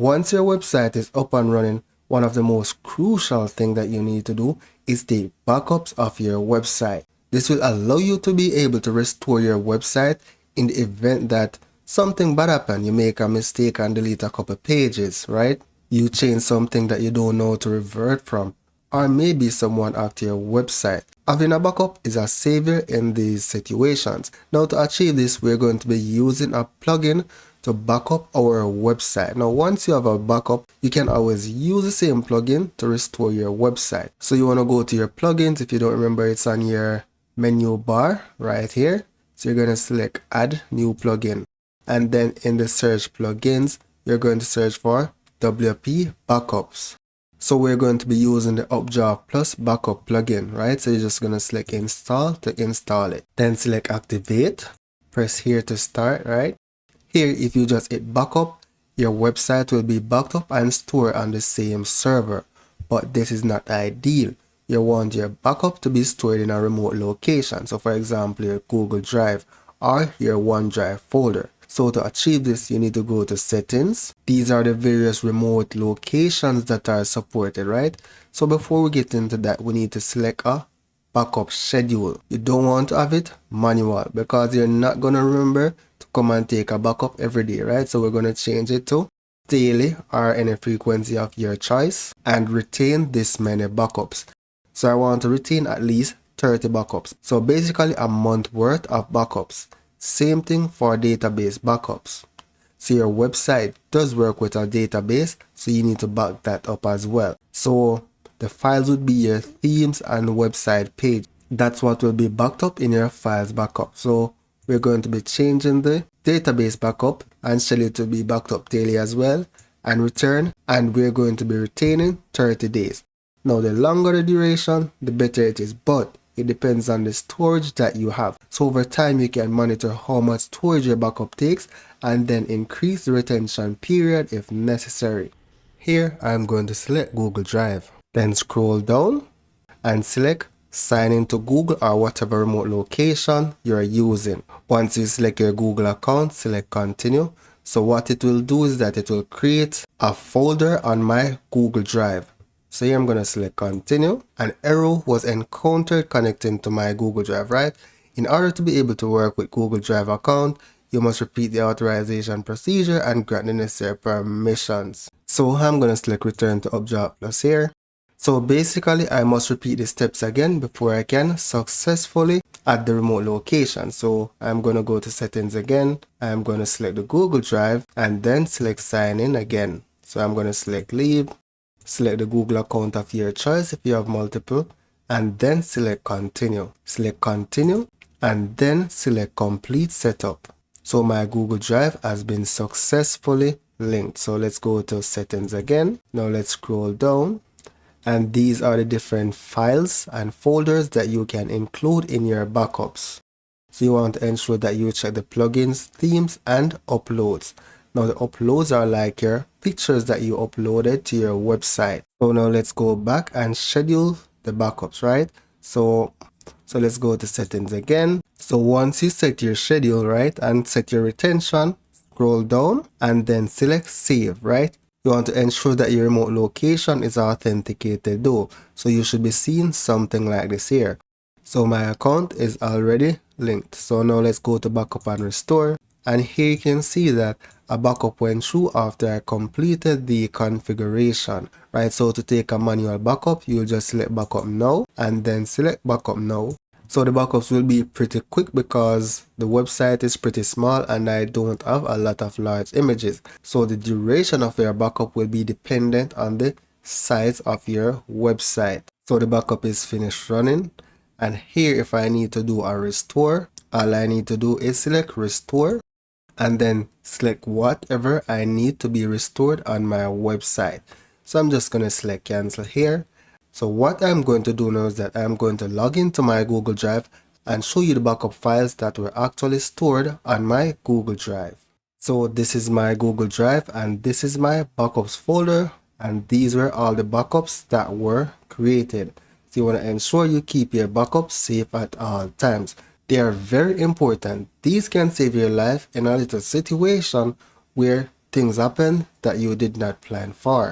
Once your website is up and running, one of the most crucial things that you need to do is take backups of your website. This will allow you to be able to restore your website in the event that something bad happens. You make a mistake and delete a couple pages, right? You change something that you don't know to revert from, or maybe someone hacked your website. Having a backup is a savior in these situations. Now to achieve this, we're going to be using a plugin to back up our website. Now once you have a backup, you can always use the same plugin to restore your website. So you want to go to your plugins. If you don't remember, it's on your menu bar right here. So you're going to select add new plugin, and then in the search plugins you're going to search for WP backups. So we're going to be using the Updraft Plus backup plugin, right? So you're just going to select install to install it, then select activate, press here to start, right? Here, if you just hit backup, your website will be backed up and stored on the same server. But this is not ideal. You want your backup to be stored in a remote location. So for example, your Google Drive or your OneDrive folder. So to achieve this, you need to go to settings. These are the various remote locations that are supported, right? So before we get into that, we need to select a backup schedule. You don't want to have it manual because you're not going to remember to come and take a backup every day, right? So we're going to change it to daily or any frequency of your choice and retain this many backups. So I want to retain at least 30 backups. So basically a month worth of backups. Same thing for database backups. So your website does work with a database, so you need to back that up as well. So the files would be your themes and website page. That's what will be backed up in your files backup. So we're going to be changing the database backup and schedule it to be backed up daily as well and return, and we're going to be retaining 30 days. Now the longer the duration, the better it is, but it depends on the storage that you have. So over time you can monitor how much storage your backup takes and then increase the retention period if necessary. Here I'm going to select Google Drive. Then scroll down and select sign into Google or whatever remote location you're using. Once you select your Google account, select continue. So what it will do is that it will create a folder on my Google Drive. So here I'm going to select continue. An error was encountered connecting to my Google Drive, right? In order to be able to work with Google Drive account, you must repeat the authorization procedure and grant the necessary permissions. So I'm going to select return to Updraft Plus here. So basically I must repeat the steps again before I can successfully add the remote location. So I'm going to go to settings again. I'm going to select the Google Drive and then select sign in again. So I'm going to select leave. Select the Google account of your choice if you have multiple, and then select continue. Select continue and then select complete setup. So my Google Drive has been successfully linked. So let's go to settings again. Now let's scroll down, and these are the different files and folders that you can include in your backups. So you want to ensure that you check the plugins, themes, and uploads. Now the uploads are like your pictures that you uploaded to your website. So now let's go back and schedule the backups, right? So let's go to settings again. So once you set your schedule, right, and set your retention, scroll down and then select save, right? You want to ensure that your remote location is authenticated though. So you should be seeing something like this here. So my account is already linked. So now let's go to backup and restore. And here you can see that a backup went through after I completed the configuration, right? So to take a manual backup, you'll just select backup now and then select backup now. So the backups will be pretty quick because the website is pretty small and I don't have a lot of large images. So the duration of your backup will be dependent on the size of your website. So the backup is finished running. And here, if I need to do a restore, all I need to do is select restore and then select whatever I need to be restored on my website. So I'm just going to select cancel here. So what I'm going to do now is that I'm going to log into my Google Drive and show you the backup files that were actually stored on my Google Drive. So this is my Google Drive and this is my backups folder, and these were all the backups that were created. So you want to ensure you keep your backups safe at all times. They are very important. These can save your life in a little situation where things happen that you did not plan for.